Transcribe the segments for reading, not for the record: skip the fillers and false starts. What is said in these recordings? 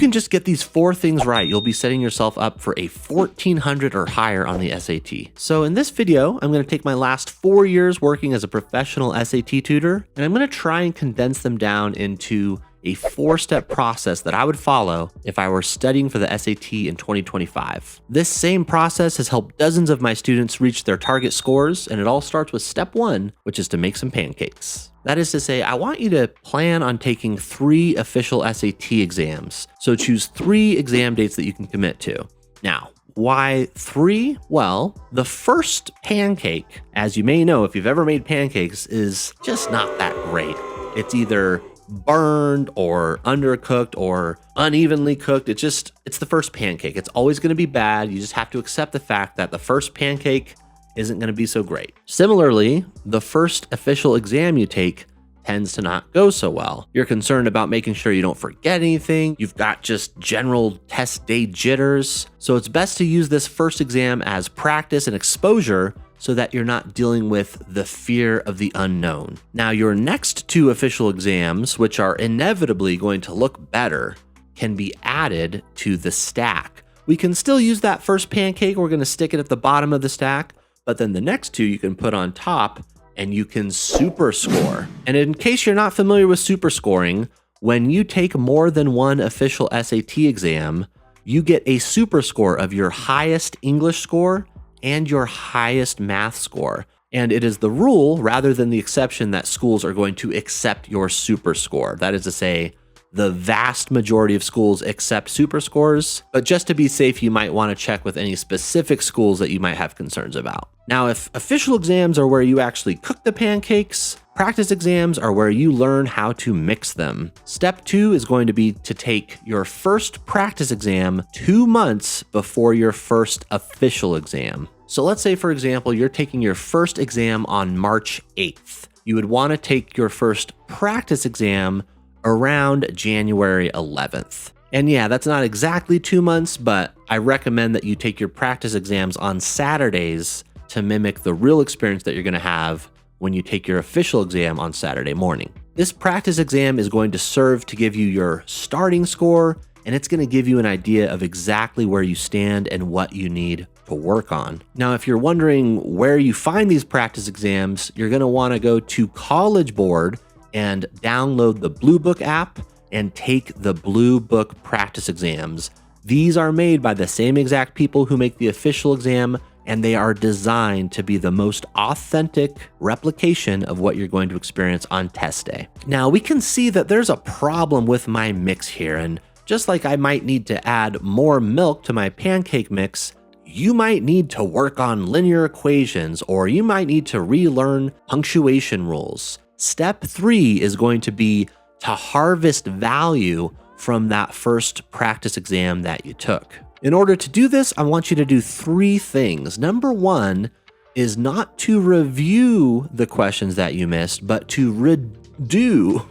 can just get these 4 things right, you'll be setting yourself up for a 1400 or higher on the SAT. So in this video, I'm going to take my last 4 years working as a professional SAT tutor, and I'm going to try and condense them down into a 4-step process that I would follow if I were studying for the SAT in 2025. This same process has helped dozens of my students reach their target scores, and it all starts with step 1, which is to make some pancakes. That is to say, I want you to plan on taking 3 official SAT exams. So choose 3 exam dates that you can commit to. Now, why 3? Well, the first pancake, as you may know if you've ever made pancakes, is just not that great. It's either burned or undercooked or unevenly cooked. It's the first pancake. It's always going to be bad. You just have to accept the fact that the first pancake isn't going to be so great. Similarly, the first official exam you take tends to not go so well. You're concerned about making sure you don't forget anything. You've got just general test day jitters. So it's best to use this first exam as practice and exposure so that you're not dealing with the fear of the unknown. Now, your next 2 official exams, which are inevitably going to look better, can be added to the stack. We can still use that first pancake. We're going to stick it at the bottom of the stack, but then the next 2 you can put on top and you can super score. And in case you're not familiar with super scoring, when you take more than 1 official SAT exam, you get a super score of your highest English score and your highest math score. And it is the rule rather than the exception that schools are going to accept your super score. That is to say, the vast majority of schools accept super scores, but just to be safe, you might want to check with any specific schools that you might have concerns about. Now, if official exams are where you actually cook the pancakes, practice exams are where you learn how to mix them. Step 2 is going to be to take your first practice exam 2 months before your first official exam. So let's say, for example, you're taking your first exam on March 8th. You would want to take your first practice exam around January 11th. And yeah, that's not exactly 2 months, but I recommend that you take your practice exams on Saturdays to mimic the real experience that you're going to have when you take your official exam on Saturday morning. This practice exam is going to serve to give you your starting score, and it's going to give you an idea of exactly where you stand and what you need to work on. Now, if you're wondering where you find these practice exams, you're going to want to go to College Board and download the Blue Book app and take the Blue Book practice exams. These are made by the same exact people who make the official exam, and they are designed to be the most authentic replication of what you're going to experience on test day. Now, we can see that there's a problem with my mix here, and just like I might need to add more milk to my pancake mix, you might need to work on linear equations, or you might need to relearn punctuation rules. Step 3 is going to be to harvest value from that first practice exam that you took. In order to do this, I want you to do 3 things. Number 1 is not to review the questions that you missed, but to redo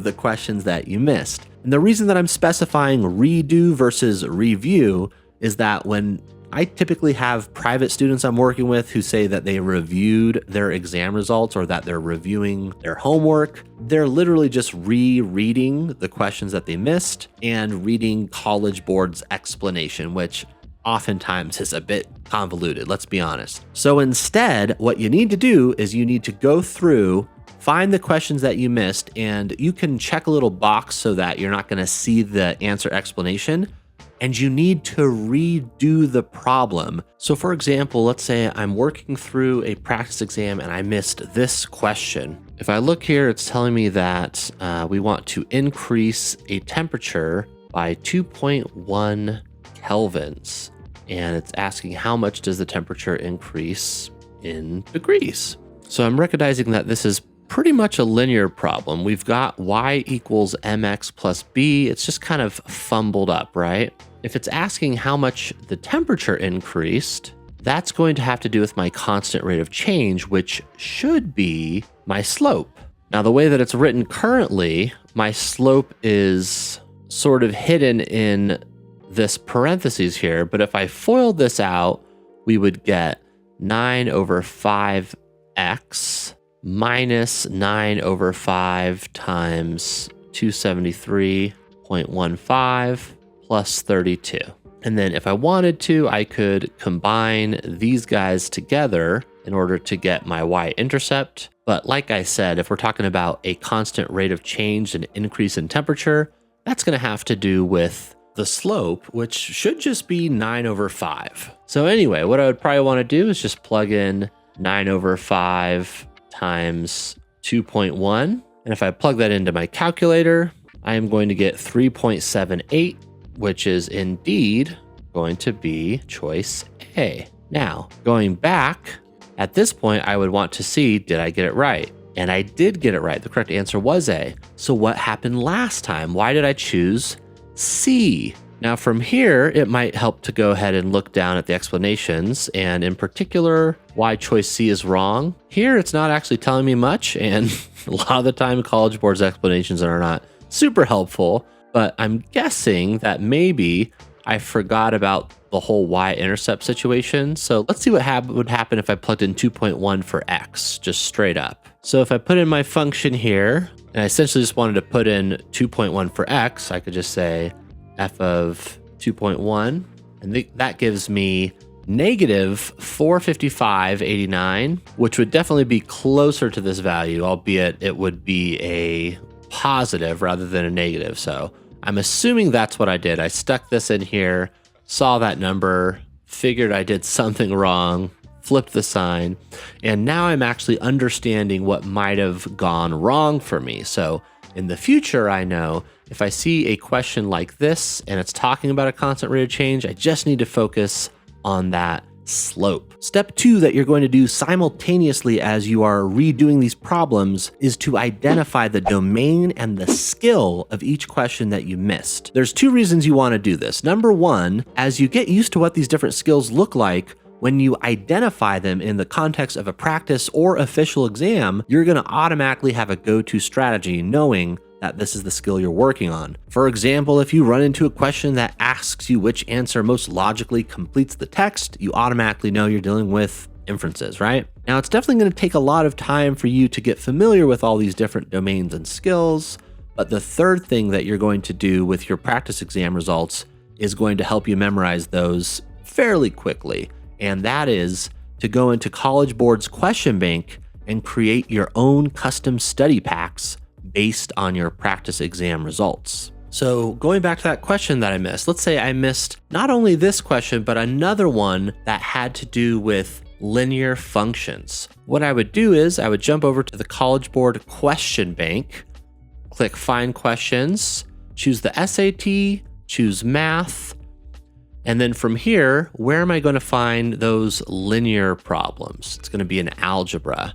the questions that you missed. And the reason that I'm specifying redo versus review is that when I typically have private students I'm working with who say that they reviewed their exam results or that they're reviewing their homework, they're literally just rereading the questions that they missed and reading College Board's explanation, which oftentimes is a bit convoluted, let's be honest. So instead, what you need to do is you need to go through, find the questions that you missed, and you can check a little box so that you're not going to see the answer explanation. And you need to redo the problem. So for example, let's say I'm working through a practice exam and I missed this question. If I look here, it's telling me that we want to increase a temperature by 2.1 kelvins. And it's asking how much does the temperature increase in degrees. So I'm recognizing that this is pretty much a linear problem. We've got y equals mx plus b. It's just kind of fumbled up, right? If it's asking how much the temperature increased, that's going to have to do with my constant rate of change, which should be my slope. Now, the way that it's written currently, my slope is sort of hidden in this parentheses here, but if I FOILed this out, we would get 9 over 5x minus 9 over 5 times 273.15 plus 32. And then if I wanted to, I could combine these guys together in order to get my y-intercept. But like I said, if we're talking about a constant rate of change and increase in temperature, that's going to have to do with the slope, which should just be 9/5. So anyway, what I would probably want to do is just plug in 9/5 times 2.1. And if I plug that into my calculator, I am going to get 3.78, which is indeed going to be choice A. Now, going back, at this point, I would want to see, did I get it right? And I did get it right. The correct answer was A. So what happened last time? Why did I choose C? Now from here, it might help to go ahead and look down at the explanations, and in particular, why choice C is wrong. Here, it's not actually telling me much, and a lot of the time, College Board's explanations are not super helpful, but I'm guessing that maybe I forgot about the whole y-intercept situation. So let's see what would happen if I plugged in 2.1 for x, just straight up. So if I put in my function here, and I essentially just wanted to put in 2.1 for x, I could just say f of 2.1, and that gives me negative 455.89, which would definitely be closer to this value, albeit it would be a positive rather than a negative. So I'm assuming that's what I did. I stuck this in here, saw that number, figured I did something wrong, flipped the sign, and now I'm actually understanding what might have gone wrong for me. So in the future, I know if I see a question like this and it's talking about a constant rate of change, I just need to focus on that slope. Step 2 that you're going to do simultaneously as you are redoing these problems is to identify the domain and the skill of each question that you missed. There's 2 reasons you want to do this. Number 1, as you get used to what these different skills look like, when you identify them in the context of a practice or official exam, you're going to automatically have a go-to strategy knowing that this is the skill you're working on. For example, if you run into a question that asks you which answer most logically completes the text, you automatically know you're dealing with inferences, right? Now, it's definitely going to take a lot of time for you to get familiar with all these different domains and skills, but the third thing that you're going to do with your practice exam results is going to help you memorize those fairly quickly, and that is to go into College Board's question bank and create your own custom study packs based on your practice exam results. So going back to that question that I missed, let's say I missed not only this question, but another one that had to do with linear functions. What I would do is I would jump over to the College Board question bank, click find questions, choose the SAT, choose math, and then from here, where am I going to find those linear problems? It's going to be in algebra.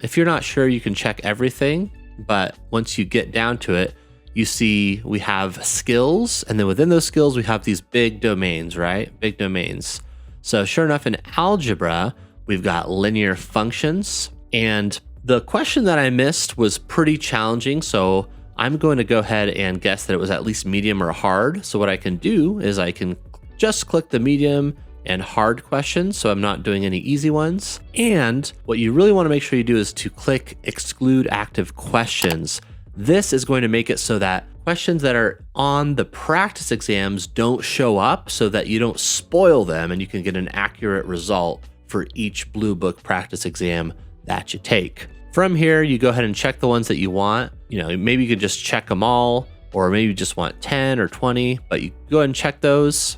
If you're not sure, you can check everything. But once you get down to it, you see we have skills, and then within those skills, we have these big domains, right? Big domains. So sure enough, in algebra, we've got linear functions. And the question that I missed was pretty challenging. So I'm going to go ahead and guess that it was at least medium or hard. So what I can do is I can just click the medium and hard questions, so I'm not doing any easy ones. And what you really want to make sure you do is to click exclude active questions. This is going to make it so that questions that are on the practice exams don't show up, so that you don't spoil them and you can get an accurate result for each Blue Book practice exam that you take. From here, you go ahead and check the ones that you want. Maybe you could just check them all, or maybe you just want 10 or 20, but you go ahead and check those,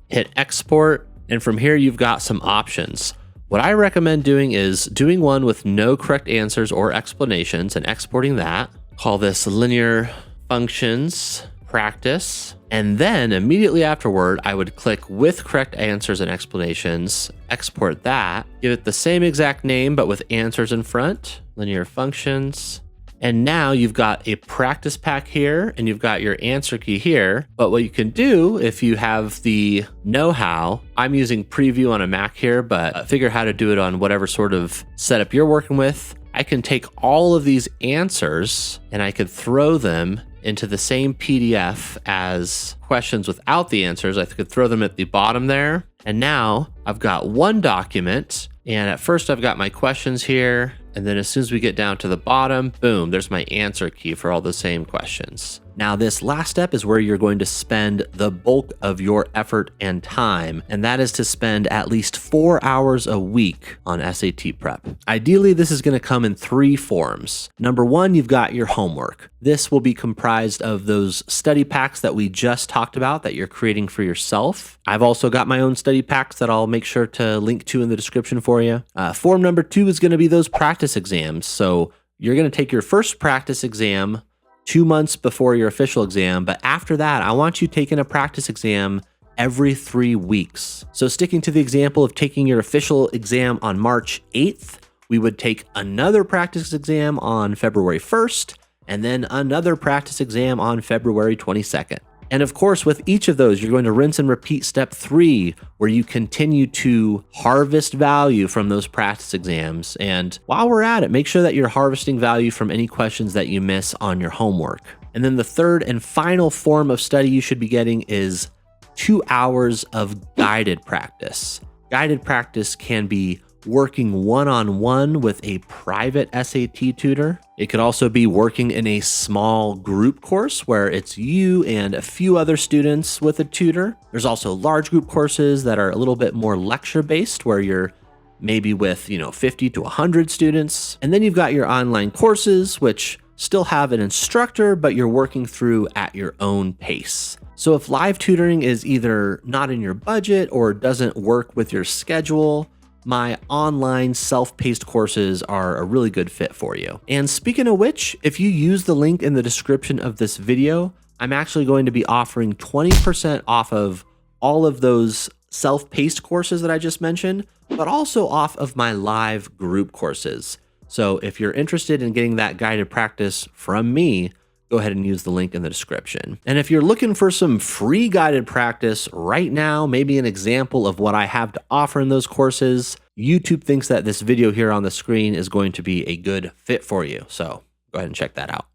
hit export. And from here, you've got some options. What I recommend doing is doing one with no correct answers or explanations and exporting that. Call this linear functions practice. And then immediately afterward, I would click with correct answers and explanations, export that, give it the same exact name, but with answers in front, linear functions. And now you've got a practice pack here and you've got your answer key here. But what you can do if you have the know-how, I'm using preview on a Mac here, but figure how to do it on whatever sort of setup you're working with. I can take all of these answers and I could throw them into the same PDF as questions without the answers. I could throw them at the bottom there. And now I've got one document. And at first I've got my questions here, And then as soon as we get down to the bottom, boom, there's my answer key for all the same questions. Now, this last step is where you're going to spend the bulk of your effort and time, and that is to spend at least 4 hours a week on SAT prep. Ideally, this is going to come in 3 forms. Number 1, you've got your homework. This will be comprised of those study packs that we just talked about that you're creating for yourself. I've also got my own study packs that I'll make sure to link to in the description for you. Form number 2 is going to be those practice exams. So you're going to take your first practice exam 2 months before your official exam, but after that, I want you taking a practice exam every 3 weeks. So sticking to the example of taking your official exam on March 8th, we would take another practice exam on February 1st, and then another practice exam on February 22nd. And of course, with each of those, you're going to rinse and repeat step 3, where you continue to harvest value from those practice exams. And while we're at it, make sure that you're harvesting value from any questions that you miss on your homework. And then the third and final form of study you should be getting is 2 hours of guided practice. Guided practice can be working one-on-one with a private SAT tutor. It could also be working in a small group course where it's you and a few other students with a tutor. There's also large group courses that are a little bit more lecture-based where you're maybe with, 50 to 100 students. And then you've got your online courses, which still have an instructor, but you're working through at your own pace. So if live tutoring is either not in your budget or doesn't work with your schedule, my online self-paced courses are a really good fit for you. And speaking of which, if you use the link in the description of this video, I'm actually going to be offering 20% off of all of those self-paced courses that I just mentioned, but also off of my live group courses. So if you're interested in getting that guided practice from me, go ahead and use the link in the description. And if you're looking for some free guided practice right now, maybe an example of what I have to offer in those courses, YouTube thinks that this video here on the screen is going to be a good fit for you. So go ahead and check that out.